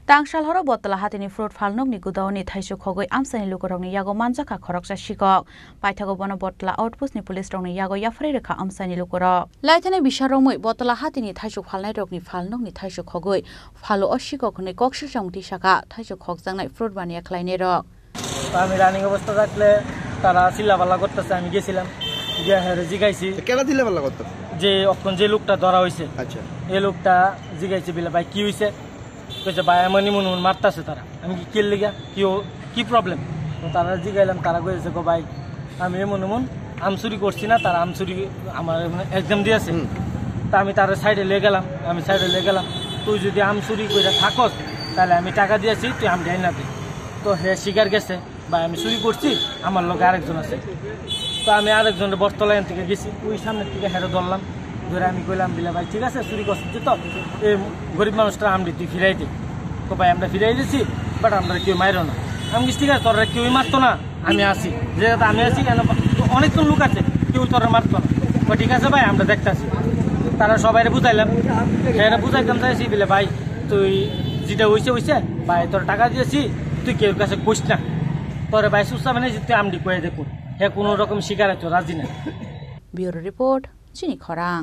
Tangshal horo botla hatini fruit falnok ni gudaoni thaisuk khogoi amsani lukorokni yago manjaka khoroksa shikok paithago bono botla outpost ni police rokni yago yafrai rekha amsani lukorok laithane bisharomoi botla hatini thaisuk falnai rokni falnok ni thaisuk khogoi phalo oshikok ni koksu jamti saka thaisuk khokjangnai fruit baniya khlaine rok আমি running অবস্থা থাকলে তারা চিল্লাপাল্লা করতেছে আমি গেছিলাম গিয়ে হেরে জিগাইছি কেন চিল্লাপাল্লা করতে যে অখন যে লোকটা ধরা হয়েছে আচ্ছা এই লোকটা জিগাইছে বিলে ভাই কি হয়েছে কইছে ভাই এমনি মন মারতাছে তারা আমি কি কিল লিগা কি প্রবলেম তো তারা জিগাইলাম তারা কইছে গো ভাই আমি এমন আমচুরি করছি না তারা আমচুরি আমার এক্সাম দিয়েছে তা আমি তার সাইডে লয়ে গেলাম তুই যদি আমচুরি কইরা থাকস তাহলে আমি টাকা দিয়েছি তুই আম দেই না দে তো হে শিকার গেছে ভাই আমি চুরি করছি আমার লোক আরেকজন আছে তো আমি আরেকজনের বটতলায় থেকে গেছি ওই সামনের থেকে হেরে ধরলাম ধরে আমি কইলাম বিলে ভাই ঠিক আছে চুরি করছি তো এই গরিব মানুষটা আমরি তুই ফিরাই দে তো ভাই আমরা ফিরাই দিছি বাট আমরা কেউ মাইরো না আমি ঠিক আছে তোরা কেউই মারতো না আমি আসি যে আমি আসি কেন অনেকজন লোক আছে কেউ তোরা মারতো না তো ঠিক আছে ভাই আমরা দেখতেছি তারা সবাই বুঝাইলাম হেরা বুঝাইতাম চাইছি বিলে ভাই তুই যেটা হইছে ভাই তোর টাকা দিয়েছি তুই কেউ কাছে কইস না তোরে ভাই সুস্থ মানে তুই আমডি কয়ে দেখুন হে কোনো রকম শিকার আছে রাজি না ব্যুরো রিপোর্ট চিনি খরাং।